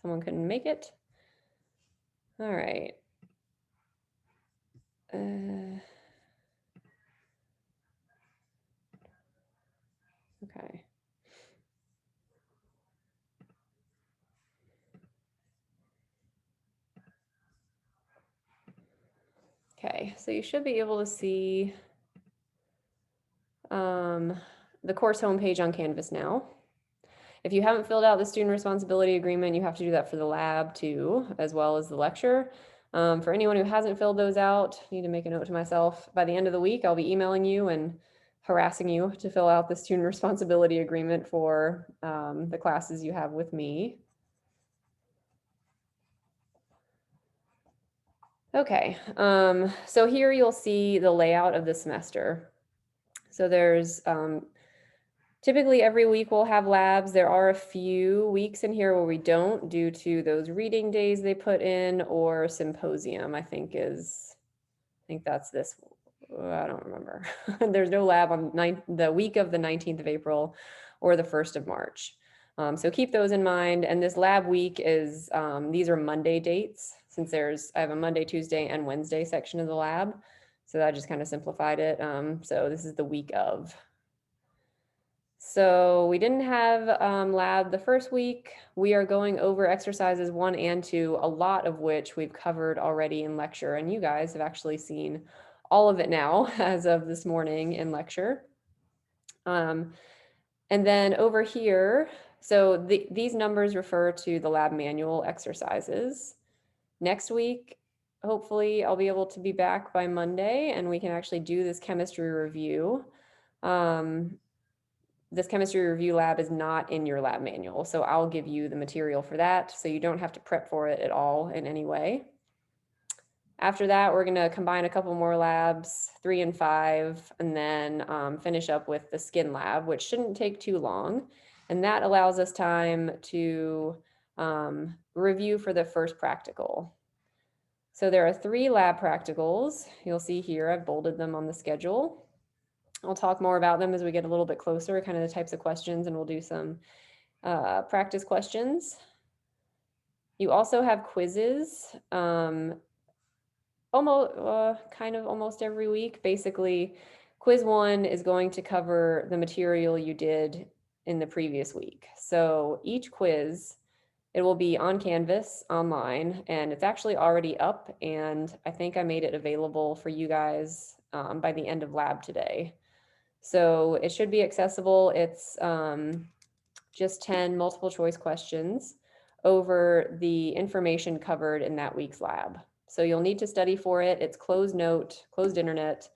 Someone couldn't make it. All right. Okay. Okay, so you should be able to see the course homepage on Canvas now. If you haven't filled out the student responsibility agreement, you have to do that for the lab too, as well as the lecture. For anyone who hasn't filled those out, I need to make a note to myself. By the end of the week, I'll be emailing you and harassing you to fill out the student responsibility agreement for the classes you have with me. Okay, so here you'll see the layout of the semester. So there's typically every week we'll have labs. There are a few weeks in here where we don't due to those reading days they put in or symposium, I think that's this, I don't remember. There's no lab on the week of the 19th of April or the 1st of March. So keep those in mind. And this lab week is, these are Monday dates since I have a Monday, Tuesday, and Wednesday section of the lab. So that just kind of simplified it. So this is the week of. So we didn't have lab the first week. We are going over exercises 1 and 2, a lot of which we've covered already in lecture. And you guys have actually seen all of it now as of this morning in lecture. And then over here, so these numbers refer to the lab manual exercises. Next week, hopefully I'll be able to be back by Monday and we can actually do this chemistry review. This chemistry review lab is not in your lab manual, so I'll give you the material for that so you don't have to prep for it at all in any way. After that, we're going to combine a couple more labs, 3 and 5, and then finish up with the skin lab, which shouldn't take too long. And that allows us time to review for the first practical. So there are 3 lab practicals. You'll see here, I've bolded them on the schedule. I'll talk more about them as we get a little bit closer, kind of the types of questions, and we'll do some practice questions. You also have quizzes, almost every week. Basically, quiz 1 is going to cover the material you did in the previous week. So each quiz, it will be on Canvas online, and it's actually already up, and I think I made it available for you guys by the end of lab today. So it should be accessible. It's just 10 multiple choice questions over the information covered in that week's lab. So you'll need to study for it. It's closed note, closed internet,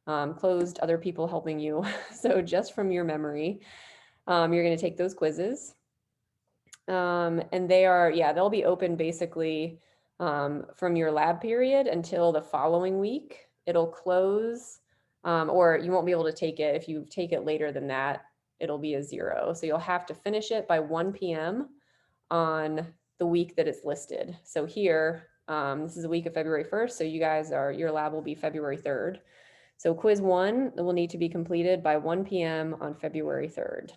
closed other people helping you. So just from your memory, you're going to take those quizzes. And they'll be open basically from your lab period until the following week. It'll close. Or you won't be able to take it. If you take it later than that, it'll be a 0. So you'll have to finish it by 1 p.m. on the week that it's listed. So here, this is the week of February 1st. So your lab will be February 3rd. So quiz 1 will need to be completed by 1 p.m. on February 3rd.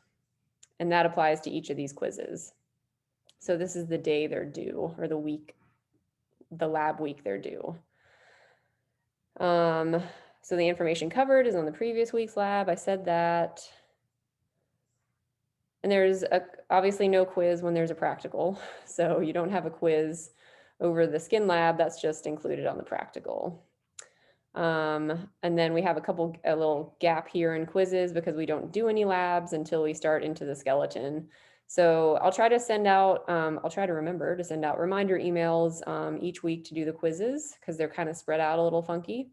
And that applies to each of these quizzes. So this is the day they're due, or the lab week they're due. So the information covered is on the previous week's lab. I said that. And there's obviously no quiz when there's a practical. So you don't have a quiz over the skin lab. That's just included on the practical. And then we have a little gap here in quizzes because we don't do any labs until we start into the skeleton. So I'll try to remember to send out reminder emails each week to do the quizzes because they're kind of spread out a little funky.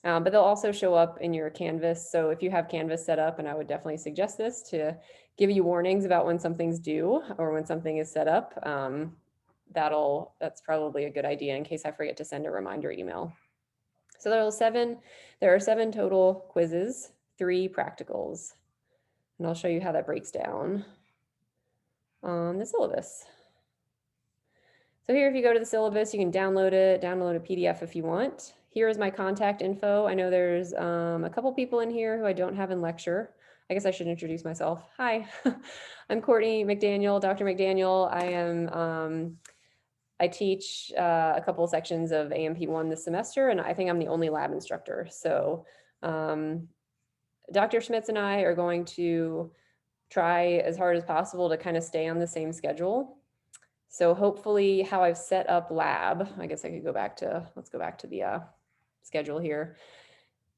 But they'll also show up in your Canvas. So if you have Canvas set up, and I would definitely suggest this to give you warnings about when something's due or when something is set up, that's probably a good idea in case I forget to send a reminder email. So there are 7 total quizzes, 3 practicals. And I'll show you how that breaks down on the syllabus. So here, if you go to the syllabus, you can download a PDF if you want. Here is my contact info. I know there's a couple people in here who I don't have in lecture. I guess I should introduce myself. Hi, I'm Courtney McDaniel, Dr. McDaniel. I teach a couple of sections of AMP1 this semester, and I think I'm the only lab instructor. So Dr. Schmitz and I are going to try as hard as possible to kind of stay on the same schedule. So hopefully how I've set up lab, I guess I could go back to, let's go back to the schedule here.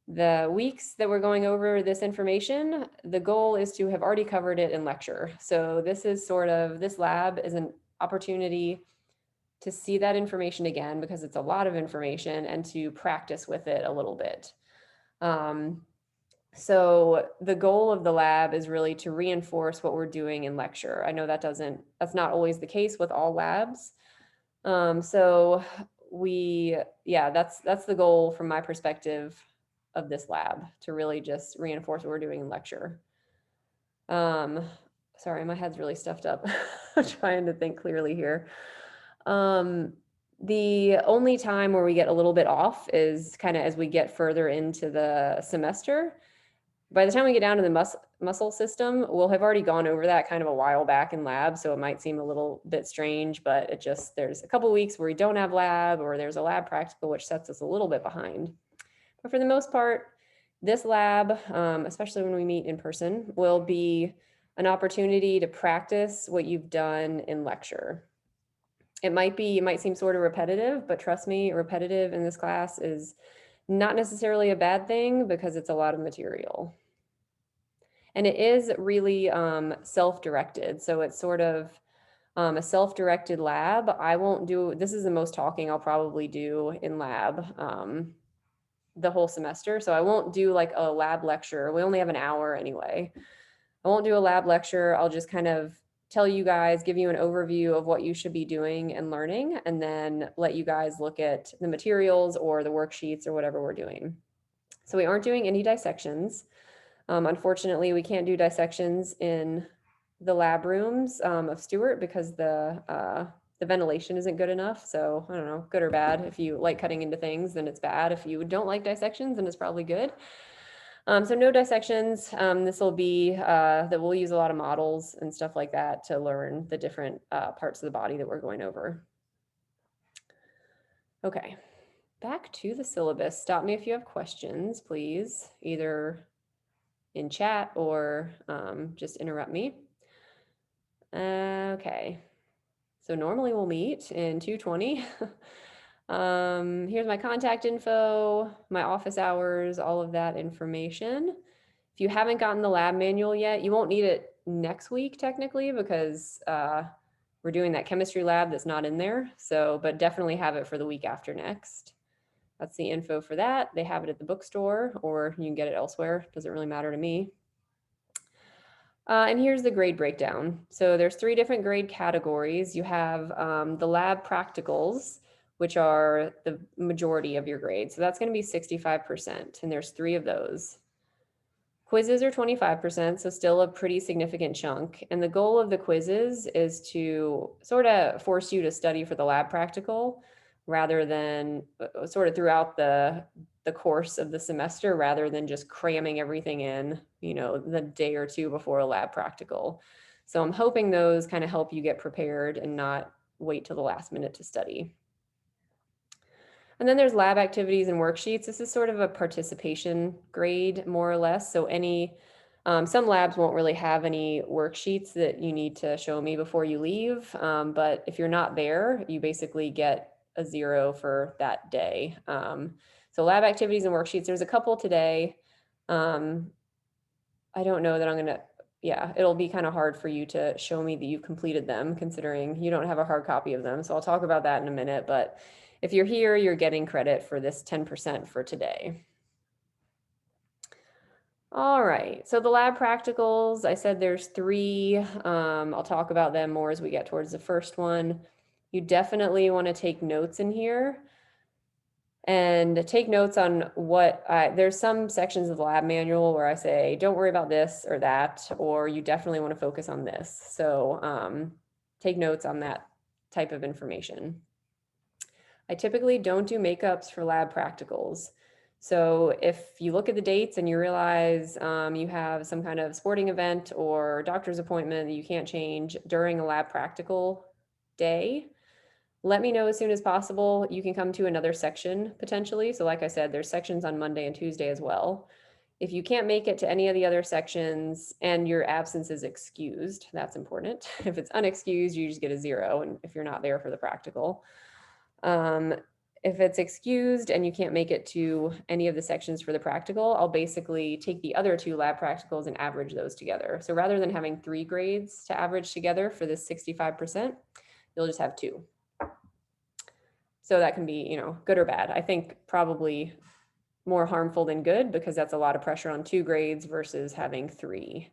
The weeks that we're going over this information, the goal is to have already covered it in lecture. So this is sort of, this lab is an opportunity to see that information again because it's a lot of information and to practice with it a little bit. So the goal of the lab is really to reinforce what we're doing in lecture. I know that's not always the case with all labs. That's the goal from my perspective of this lab, to really just reinforce what we're doing in lecture. Sorry, my head's really stuffed up. I'm trying to think clearly here. The only time where we get a little bit off is kind of as we get further into the semester. By the time we get down to the muscle system, we'll have already gone over that kind of a while back in lab. So it might seem a little bit strange, but there's a couple weeks where we don't have lab, or there's a lab practical, which sets us a little bit behind. But for the most part, this lab, especially when we meet in person, will be an opportunity to practice what you've done in lecture. It might seem sort of repetitive, but trust me, repetitive in this class is not necessarily a bad thing because it's a lot of material. And it is really self-directed. So it's sort of a self-directed lab. This is the most talking I'll probably do in lab the whole semester. So I won't do like a lab lecture. We only have an hour anyway. I won't do a lab lecture. I'll just kind of tell you guys, give you an overview of what you should be doing and learning, and then let you guys look at the materials or the worksheets or whatever we're doing. So we aren't doing any dissections. Unfortunately, we can't do dissections in the lab rooms of Stewart because the ventilation isn't good enough. So I don't know, good or bad. If you like cutting into things, then it's bad. If you don't like dissections, then it's probably good. So no dissections. This will be that we'll use a lot of models and stuff like that to learn the different parts of the body that we're going over. Okay, back to the syllabus. Stop me if you have questions, please, either in chat or just interrupt me. Okay, so normally we'll meet in 2:20. Here's my contact info, my office hours, all of that information. If you haven't gotten the lab manual yet, you won't need it next week technically because we're doing that chemistry lab that's not in there. So, but definitely have it for the week after next. That's the info for that. They have it at the bookstore, or you can get it elsewhere. Doesn't really matter to me. And here's the grade breakdown. So there's 3 different grade categories. You have the lab practicals, which are the majority of your grade. So that's going to be 65%, and there's 3 of those. Quizzes are 25%, so still a pretty significant chunk. And the goal of the quizzes is to sort of force you to study for the lab practical rather than sort of throughout the course of the semester, rather than just cramming everything in, the day or 2 before a lab practical. So I'm hoping those kind of help you get prepared and not wait till the last minute to study. And then there's lab activities and worksheets. This is sort of a participation grade, more or less. So some labs won't really have any worksheets that you need to show me before you leave. But if you're not there, you basically get a 0 for that day. So lab activities and worksheets, there's a couple today. I don't know that I'm going to, it'll be kind of hard for you to show me that you've completed them, considering you don't have a hard copy of them. So I'll talk about that in a minute. But if you're here, you're getting credit for this 10% for today. All right, so the lab practicals, I said there's 3. I'll talk about them more as we get towards the first one. You definitely want to take notes in here and take notes on there's some sections of the lab manual where I say, don't worry about this or that, or you definitely want to focus on this. So take notes on that type of information. I typically don't do makeups for lab practicals. So if you look at the dates and you realize you have some kind of sporting event or doctor's appointment that you can't change during a lab practical day, let me know as soon as possible. You can come to another section potentially. So like I said, there's sections on Monday and Tuesday as well. If you can't make it to any of the other sections and your absence is excused, that's important. If it's unexcused, you just get a 0, and if you're not there for the practical. If it's excused and you can't make it to any of the sections for the practical, I'll basically take the other 2 lab practicals and average those together. So rather than having 3 grades to average together for this 65%, you'll just have 2. So that can be, good or bad. I think probably more harmful than good, because that's a lot of pressure on 2 grades versus having 3.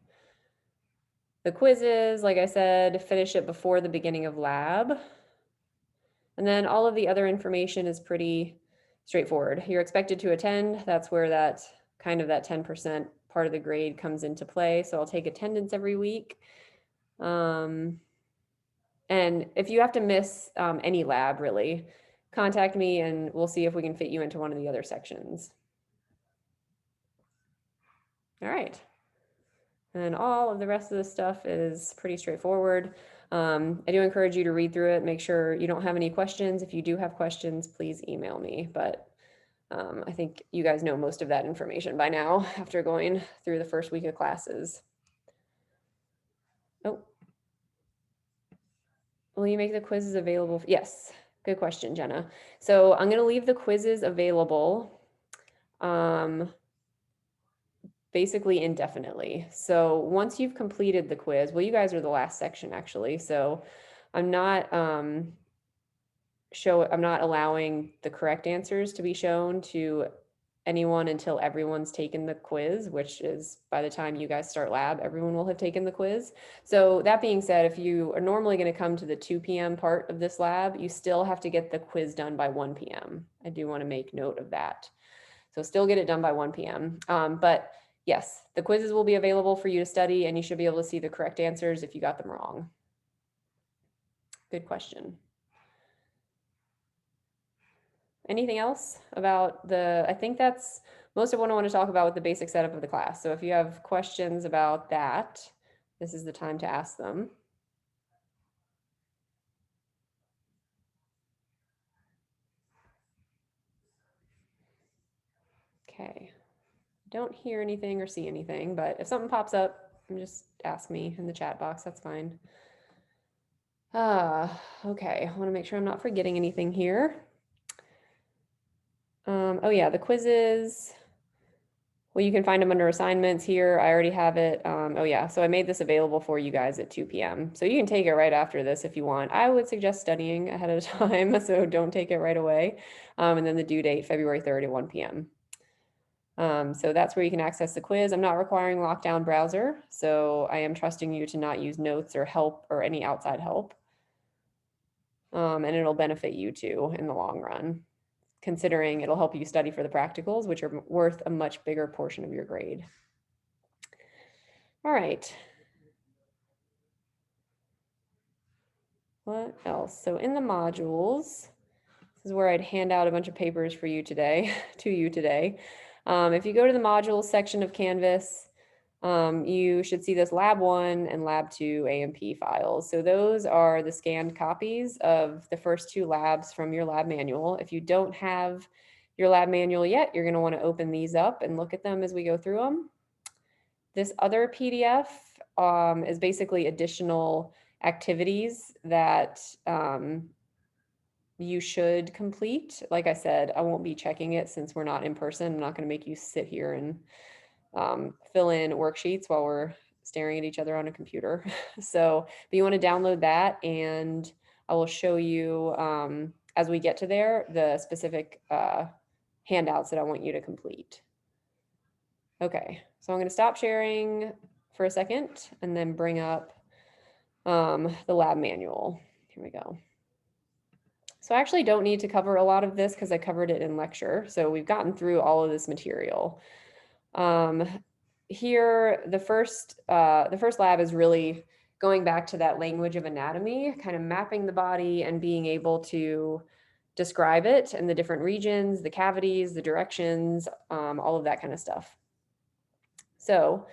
The quizzes, like I said, finish it before the beginning of lab. And then all of the other information is pretty straightforward. You're expected to attend. That's where that 10% part of the grade comes into play. So I'll take attendance every week. And if you have to miss any lab, really, contact me and we'll see if we can fit you into one of the other sections. All right. And all of the rest of the stuff is pretty straightforward. I do encourage you to read through it. Make sure you don't have any questions. If you do have questions, please email me. But I think you guys know most of that information by now after going through the first week of classes. Oh, will you make the quizzes available? Yes, good question, Jenna. So I'm going to leave the quizzes available basically indefinitely. So once you've completed the quiz, well, you guys are the last section actually. So I'm not allowing the correct answers to be shown to anyone until everyone's taken the quiz, which is by the time you guys start lab, everyone will have taken the quiz. So that being said, if you are normally going to come to the 2 p.m. part of this lab, you still have to get the quiz done by 1 p.m. I do want to make note of that. So still get it done by 1 p.m. But yes, the quizzes will be available for you to study, and you should be able to see the correct answers if you got them wrong. Good question. Anything else about I think that's most of what I want to talk about with the basic setup of the class. So if you have questions about that, this is the time to ask them. Okay. Don't hear anything or see anything, but if something pops up, just ask me in the chat box. That's fine. Okay. I want to make sure I'm not forgetting anything here. Oh yeah, the quizzes. Well, you can find them under assignments here. I already have it. Oh yeah, so I made this available for you guys at 2 p.m. So you can take it right after this if you want. I would suggest studying ahead of time, so don't take it right away. And then the due date, February 3rd at 1 p.m. So that's where you can access the quiz. I'm not requiring lockdown browser, so I am trusting you to not use notes or help or any outside help. And it'll benefit you too in the long run, considering it'll help you study for the practicals, which are worth a much bigger portion of your grade. All right. What else? So in the modules, this is where I'd hand out a bunch of papers for you today, to you today. If you go to the modules section of Canvas, you should see this Lab 1 and Lab 2 AMP files. So those are the scanned copies of the first 2 labs from your lab manual. If you don't have your lab manual yet, you're going to want to open these up and look at them as we go through them. This other PDF is basically additional activities that you should complete. Like I said, I won't be checking it since we're not in person. I'm not going to make you sit here and fill in worksheets while we're staring at each other on a computer. So, but you want to download that, and I will show you as we get to there the specific handouts that I want you to complete. Okay, so I'm going to stop sharing for a second and then bring up the lab manual. Here we go. So I actually don't need to cover a lot of this because I covered it in lecture. So we've gotten through all of this material. Here, the first lab is really going back to that language of anatomy, kind of mapping the body and being able to describe it and the different regions, the cavities, the directions, all of that kind of stuff. So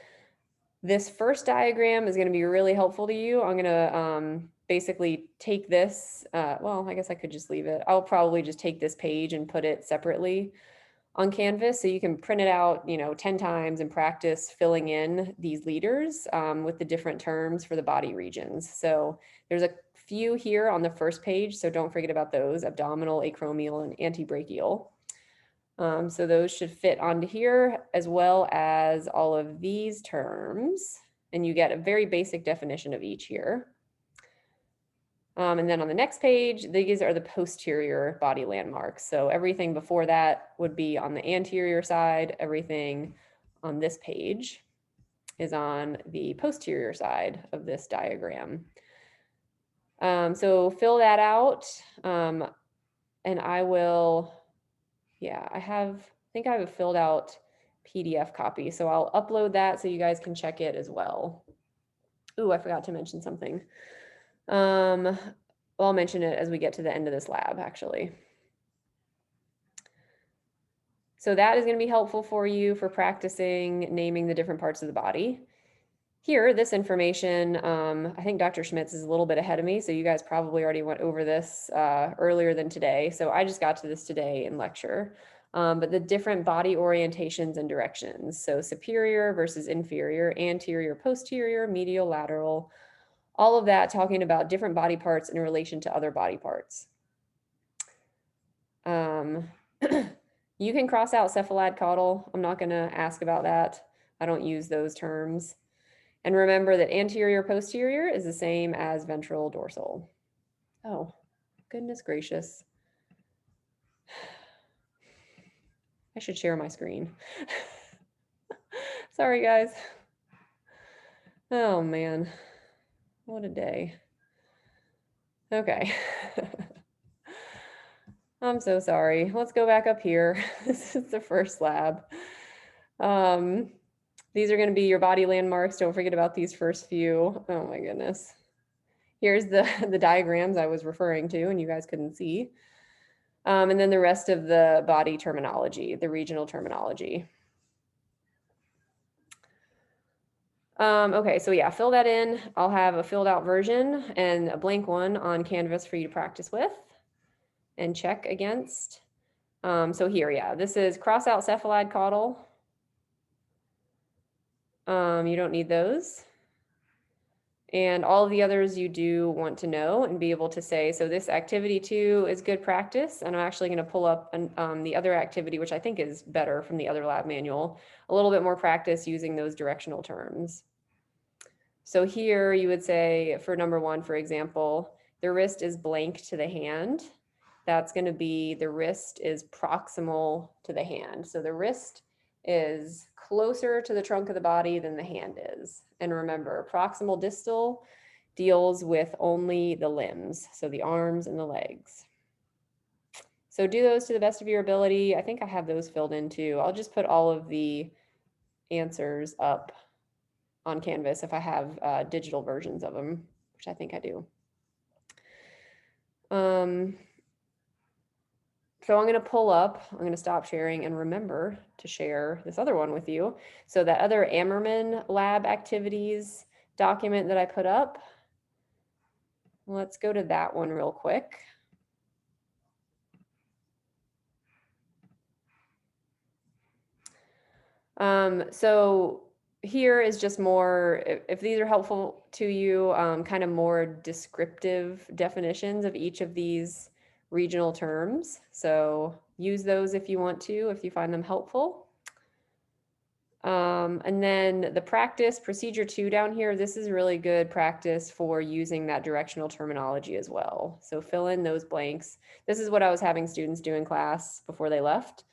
this first diagram is going to be really helpful to you. I'm going to basically take this, well, I guess I could just leave it. I'll probably just take this page and put it separately on Canvas so you can print it out, 10 times and practice filling in these leaders with the different terms for the body regions. So there's a few here on the first page, so don't forget about those: abdominal, acromial, and antebrachial. So those should fit onto here, as well as all of these terms, and you get a very basic definition of each here. And then on the next page, these are the posterior body landmarks. So everything before that would be on the anterior side. Everything on this page is on the posterior side of this diagram. So fill that out, and I will, yeah, I think I have a filled out PDF copy. So I'll upload that so you guys can check it as well. Ooh, I forgot to mention something. Well, I'll mention it as we get to the end of this lab, actually. So that is going to be helpful for you for practicing naming the different parts of the body. Here, this information, I think Dr. Schmitz is a little bit ahead of me, so you guys probably already went over this earlier than today. So I just got to this today in lecture. But the different body orientations and directions. So superior versus inferior, anterior, posterior, medial, lateral, all of that talking about different body parts in relation to other body parts. You can cross out cephalad caudal. I'm not going to ask about that. I don't use those terms. And remember that anterior posterior is the same as ventral dorsal. Oh, goodness gracious. I should share my screen. Sorry, guys. Oh, man. What a day. Okay. I'm so sorry. Let's go back up here. This is the first lab. These are going to be your body landmarks. Don't forget about these first few. Oh my goodness. Here's the diagrams I was referring to and you guys couldn't see. And then the rest of the body terminology, the regional terminology. Okay, so yeah, fill that in. I'll have a filled out version and a blank one on Canvas for you to practice with and check against. So here, yeah, this is cross out cephalad caudal. You don't need those. And all of the others you do want to know and be able to say, so this activity 2 is good practice. And I'm actually going to pull up the other activity, which I think is better from the other lab manual, a little bit more practice using those directional terms. So here you would say for number 1, for example, the wrist is blank to the hand. That's going to be the wrist is proximal to the hand. So the wrist is closer to the trunk of the body than the hand is. And remember, proximal distal deals with only the limbs, so the arms and the legs. So do those to the best of your ability. I think I have those filled in too. I'll just put all of the answers up on Canvas if I have digital versions of them, which I think I do. So I'm going to pull up, I'm going to stop sharing and remember to share this other one with you. So that other Ammerman lab activities document that I put up, let's go to that one real quick. So here is just more, if these are helpful to you, kind of more descriptive definitions of each of these regional terms. So use those if you want to, if you find them helpful. And then the practice procedure 2 down here, this is really good practice for using that directional terminology as well. So fill in those blanks. This is what I was having students do in class before they left.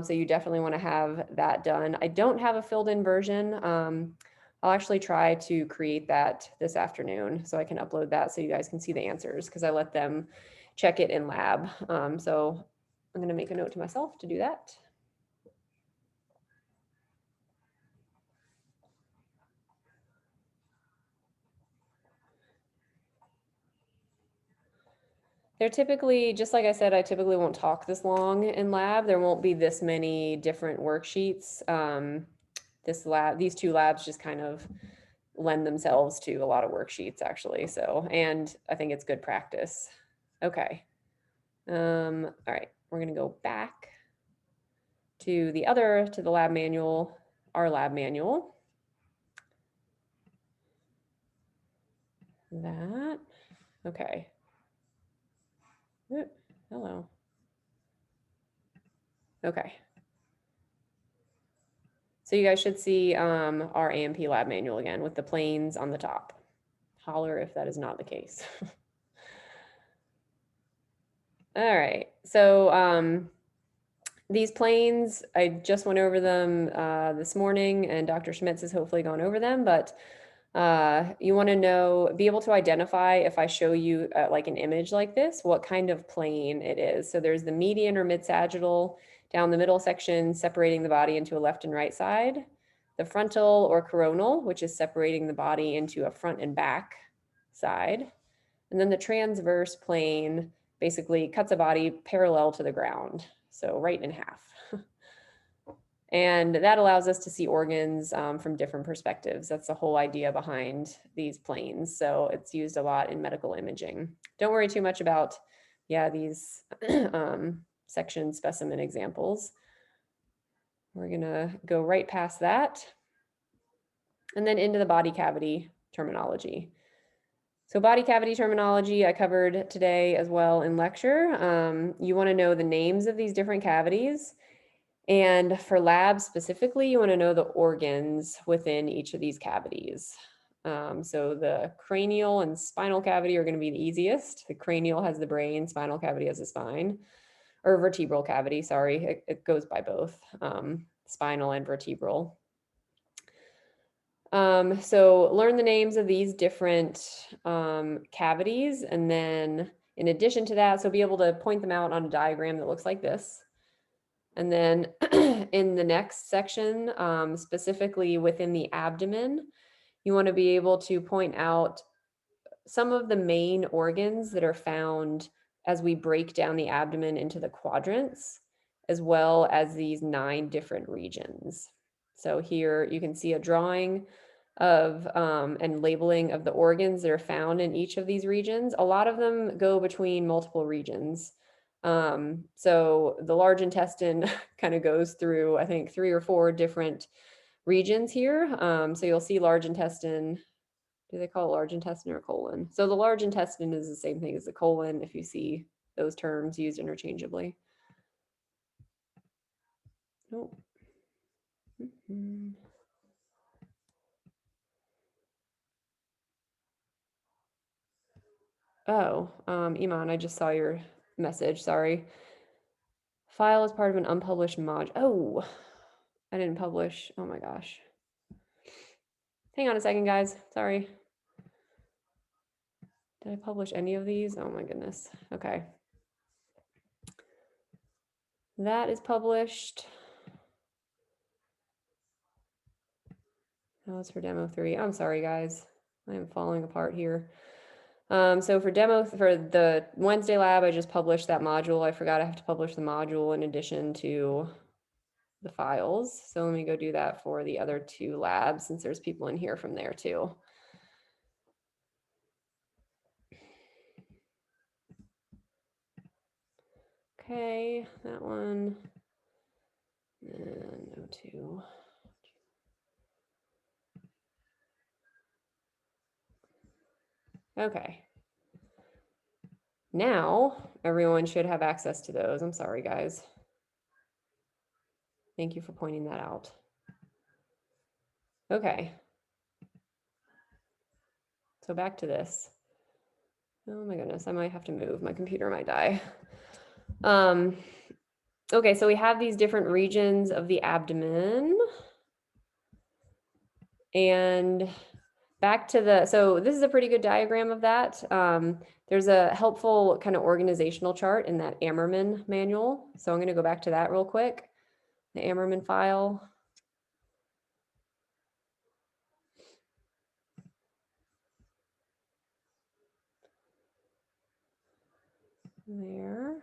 So you definitely want to have that done. I don't have a filled in version. I'll actually try to create that this afternoon so I can upload that so you guys can see the answers because I let them check it in lab. So I'm going to make a note to myself to do that. They're typically, just like I said, I typically won't talk this long in lab. There won't be this many different worksheets. These two labs just kind of lend themselves to a lot of worksheets actually. So, and I think it's good practice. Okay. All right, we're gonna go back to the lab manual, our lab manual. That, okay. Hello. Okay. So you guys should see our AMP lab manual again with the planes on the top. Holler if that is not the case. All right, so these planes, I just went over them this morning, and Dr. Schmitz has hopefully gone over them, but you want to be able to identify if I show you like an image like this, what kind of plane it is. So there's the median or mid-sagittal down the middle section separating the body into a left and right side, the frontal or coronal, which is separating the body into a front and back side, and then the transverse plane basically cuts a body parallel to the ground, so right in half. And that allows us to see organs from different perspectives. That's the whole idea behind these planes. So it's used a lot in medical imaging. Don't worry too much about, these section specimen examples. We're gonna go right past that and then into the body cavity terminology. So body cavity terminology I covered today as well in lecture. You wanna know the names of these different cavities. And for labs specifically, you want to know the organs within each of these cavities. So the cranial and spinal cavity are going to be the easiest. The cranial has the brain, spinal cavity has the spine, or vertebral cavity, sorry. It goes by both, spinal and vertebral. So learn the names of these different cavities, and then in addition to that, so be able to point them out on a diagram that looks like this. And then in the next section, specifically within the abdomen, you want to be able to point out some of the main organs that are found as we break down the abdomen into the quadrants, as well as these 9 different regions. So here you can see a drawing of and labeling of the organs that are found in each of these regions. A lot of them go between multiple regions. So the large intestine kind of goes through, I think, 3 or 4 different regions here. So you'll see large intestine. Do they call it large intestine or colon? So the large intestine is the same thing as the colon if you see those terms used interchangeably. Oh. Oh, Iman, I just saw your message. Sorry. File is part of an unpublished mod. Oh, I didn't publish. Oh my gosh. Hang on a second, guys. Sorry. Did I publish any of these? Oh my goodness. Okay. That is published. That was for demo 3. I'm sorry, guys. I am falling apart here. So for the Wednesday lab, I just published that module. I forgot I have to publish the module in addition to the files. So let me go do that for the other 2 labs since there's people in here from there too. Okay, that one. And O2. Okay. Now everyone should have access to those. I'm sorry, guys. Thank you for pointing that out. Okay. So back to this. Oh my goodness, I might have to move. My computer might die. Okay, so we have these different regions of the abdomen. And back to so this is a pretty good diagram of that. There's a helpful kind of organizational chart in that Ammerman manual. So I'm going to go back to that real quick. The Ammerman file. there.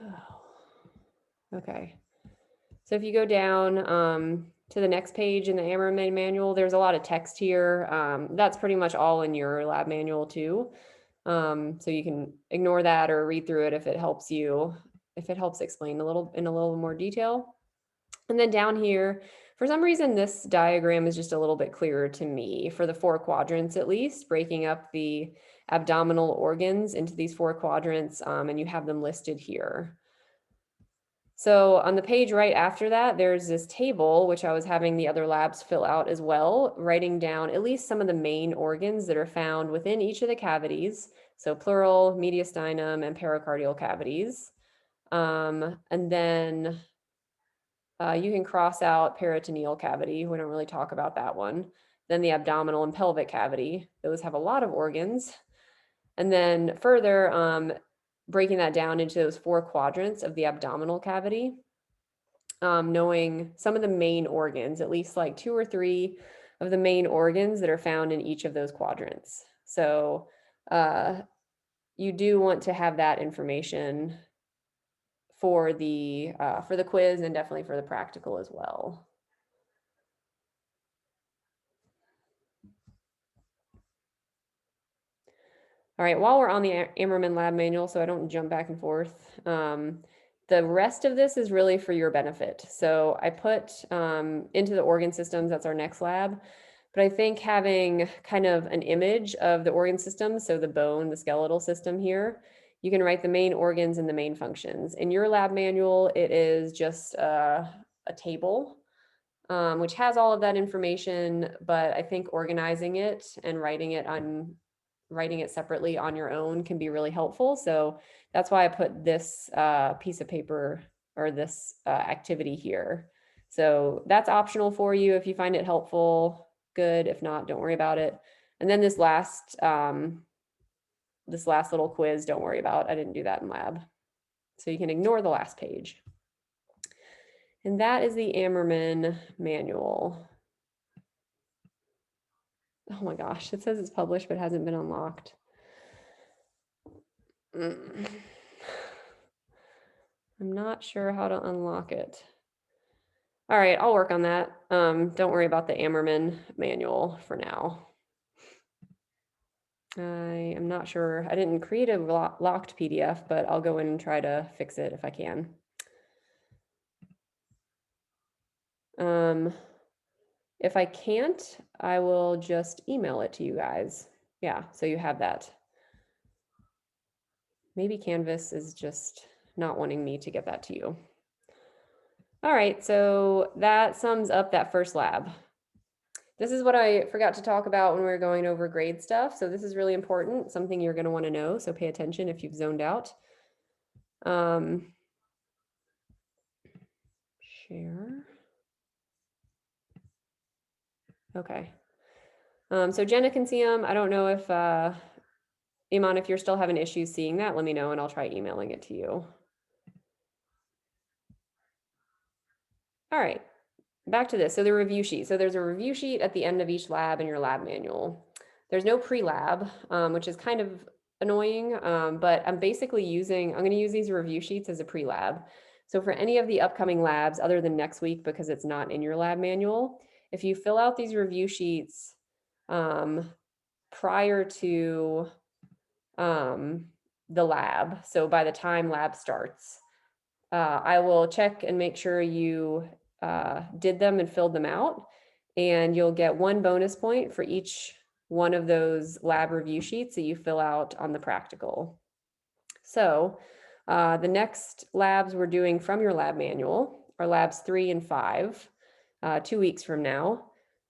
Oh. Okay. So if you go down to the next page in the Ammerman manual, there's a lot of text here. That's pretty much all in your lab manual too. So you can ignore that or read through it if it helps you, if it helps explain in a little more detail. And then down here, for some reason, this diagram is just a little bit clearer to me for the 4 quadrants, at least, breaking up the abdominal organs into these 4 quadrants, and you have them listed here. So on the page right after that, there's this table, which I was having the other labs fill out as well, writing down at least some of the main organs that are found within each of the cavities. So pleural, mediastinum, and pericardial cavities. And then you can cross out peritoneal cavity. We don't really talk about that one. Then the abdominal and pelvic cavity. Those have a lot of organs. And then further, breaking that down into those 4 quadrants of the abdominal cavity, knowing some of the main organs, at least like 2 or 3 of the main organs that are found in each of those quadrants. So you do want to have that information for the quiz and definitely for the practical as well. All right, while we're on the Ammerman lab manual, so I don't jump back and forth, the rest of this is really for your benefit. So I put into the organ systems, that's our next lab, but I think having kind of an image of the organ system, so the bone, the skeletal system here, you can write the main organs and the main functions. In your lab manual, it is just a table, which has all of that information, but I think organizing it and writing it separately on your own can be really helpful. So that's why I put this piece of paper or this activity here. So that's optional for you. If you find it helpful, good. If not, don't worry about it. And then this last little quiz, don't worry about. I didn't do that in lab. So you can ignore the last page. And that is the Ammerman manual. Oh my gosh, it says it's published but hasn't been unlocked. I'm not sure how to unlock it. All right, I'll work on that. Don't worry about the Ammerman manual for now. I am not sure. I didn't create a locked PDF, but I'll go in and try to fix it if I can. If I can't, I will just email it to you guys. Yeah, so you have that. Maybe Canvas is just not wanting me to get that to you. All right, so that sums up that first lab. This is what I forgot to talk about when we were going over grade stuff. So this is really important, something you're going to want to know. So pay attention if you've zoned out. Share. Okay. So Jenna can see them. I don't know if, Iman, if you're still having issues seeing that, let me know and I'll try emailing it to you. All right, back to this. So the review sheet. So there's a review sheet at the end of each lab in your lab manual. There's no pre-lab, which is kind of annoying, but I'm basically I'm going to use these review sheets as a pre-lab. So for any of the upcoming labs other than next week, because it's not in your lab manual, if you fill out these review sheets prior to the lab, so by the time lab starts, I will check and make sure you did them and filled them out, and you'll get 1 bonus point for each one of those lab review sheets that you fill out on the practical. So the next labs we're doing from your lab manual are labs 3 and 5, 2 weeks from now.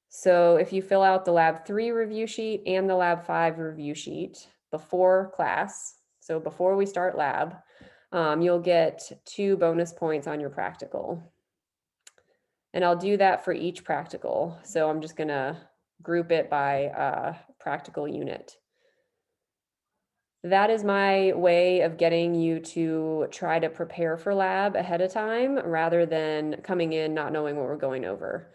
So if you fill out the lab 3 review sheet and the lab 5 review sheet before class, so before we start lab, you'll get 2 bonus points on your practical. And I'll do that for each practical. So I'm just gonna group it by practical unit. That is my way of getting you to try to prepare for lab ahead of time rather than coming in not knowing what we're going over.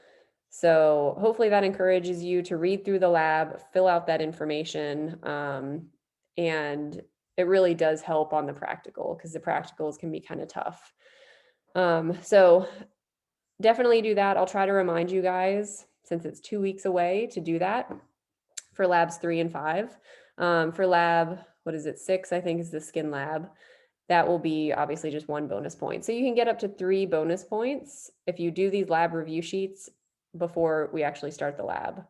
So hopefully that encourages you to read through the lab, fill out that information, and it really does help on the practical because the practicals can be kind of tough. So definitely do that. I'll try to remind you guys, since it's 2 weeks away, to do that for labs 3 and 5. For lab, what is it, 6, I think is the skin lab. That will be obviously just 1 bonus point. So you can get up to 3 bonus points if you do these lab review sheets before we actually start the lab.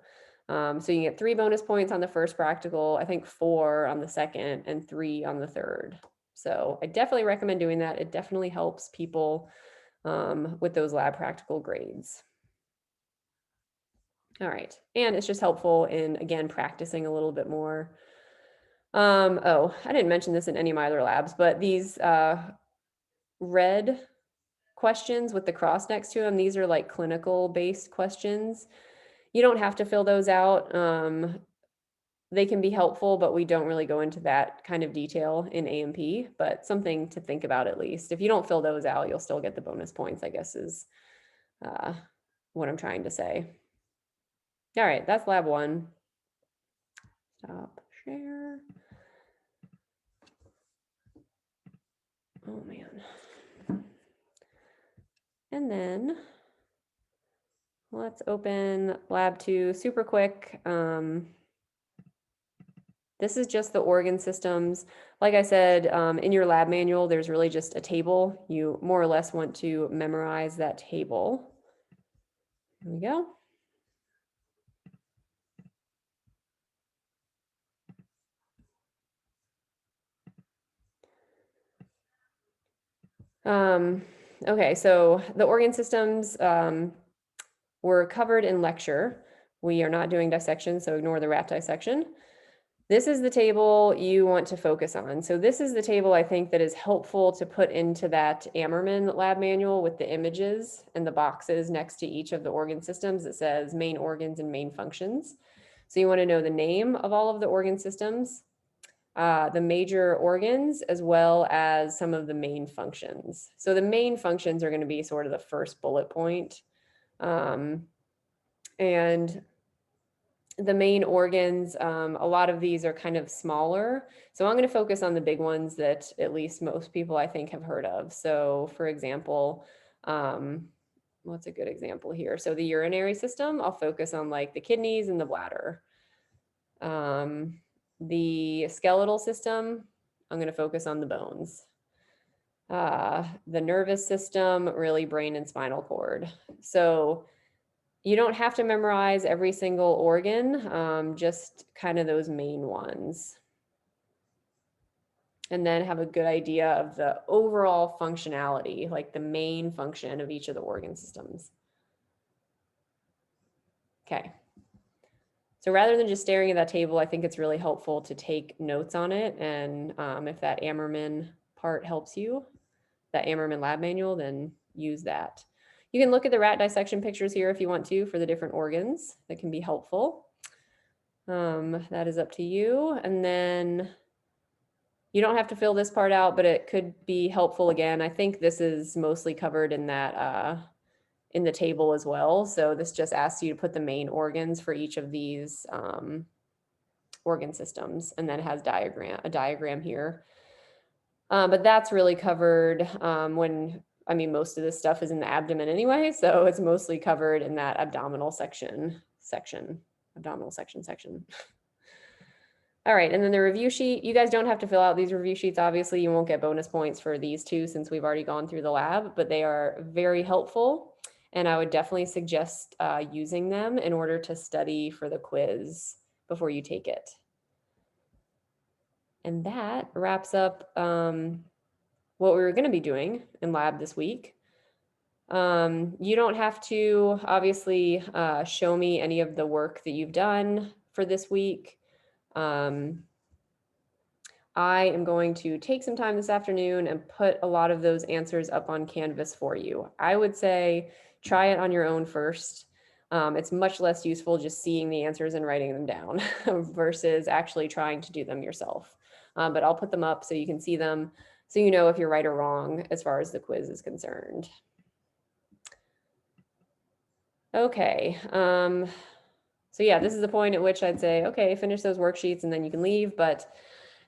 So you can get 3 bonus points on the first practical, I think 4 on the second, and 3 on the third. So I definitely recommend doing that. It definitely helps people with those lab practical grades. All right, and it's just helpful in, again, practicing a little bit more. Oh, I didn't mention this in any of my other labs, but these red questions with the cross next to them, these are like clinical based questions. You don't have to fill those out. They can be helpful, but we don't really go into that kind of detail in A&P, but something to think about at least. If you don't fill those out, you'll still get the bonus points, I guess is what I'm trying to say. All right, that's lab 1. Stop share. Oh man. And then let's open lab 2 super quick. This is just the organ systems. Like I said, in your lab manual, there's really just a table. You more or less want to memorize that table. Here we go. Okay, so the organ systems were covered in lecture. We are not doing dissection, so ignore the rat dissection. This is the table you want to focus on. So this is the table I think that is helpful to put into that Ammerman lab manual with the images and the boxes next to each of the organ systems that says main organs and main functions. So you want to know the name of all of the organ systems, the major organs, as well as some of the main functions. So the main functions are going to be sort of the first bullet point. And the main organs, a lot of these are kind of smaller. So I'm going to focus on the big ones that at least most people I think have heard of. So for example, what's a good example here? So the urinary system, I'll focus on like the kidneys and the bladder. The skeletal system, I'm going to focus on the bones. The nervous system, really brain and spinal cord. So you don't have to memorize every single organ, just kind of those main ones. And then have a good idea of the overall functionality, like the main function of each of the organ systems. Okay. So rather than just staring at that table, I think it's really helpful to take notes on it. And if that Ammerman part helps you, that Ammerman lab manual, then use that. You can look at the rat dissection pictures here if you want to for the different organs. That can be helpful. That is up to you. And then you don't have to fill this part out, but it could be helpful again. I think this is mostly covered in that in the table as well. So this just asks you to put the main organs for each of these organ systems, and then it has a diagram here. But that's really covered when, I mean, most of this stuff is in the abdomen anyway, so it's mostly covered in that abdominal section. All right, and then the review sheet, you guys don't have to fill out these review sheets. Obviously, you won't get bonus points for these two since we've already gone through the lab, but they are very helpful. And I would definitely suggest using them in order to study for the quiz before you take it. And that wraps up what we were going to be doing in lab this week. You don't have to obviously show me any of the work that you've done for this week. I am going to take some time this afternoon and put a lot of those answers up on Canvas for you. I would say try it on your own first. It's much less useful just seeing the answers and writing them down versus actually trying to do them yourself. But I'll put them up so you can see them, so you know if you're right or wrong as far as the quiz is concerned. Okay. So yeah, this is the point at which I'd say, okay, finish those worksheets and then you can leave. But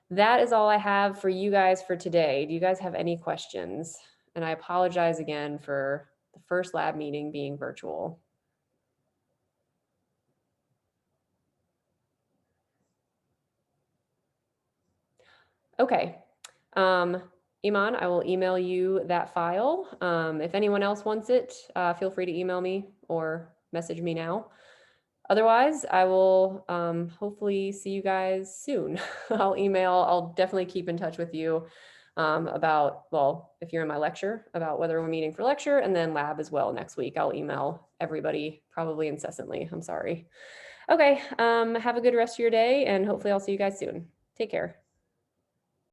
that is all I have for you guys for today. Do you guys have any questions? And I apologize again for the first lab meeting being virtual. Okay. Iman, I will email you that file. If anyone else wants it, feel free to email me or message me now. Otherwise, I will hopefully see you guys soon. I'll definitely keep in touch with you about, well, if you're in my lecture, about whether we're meeting for lecture, and then lab as well next week. I'll email everybody probably incessantly. I'm sorry. Okay, have a good rest of your day, and hopefully I'll see you guys soon. Take care.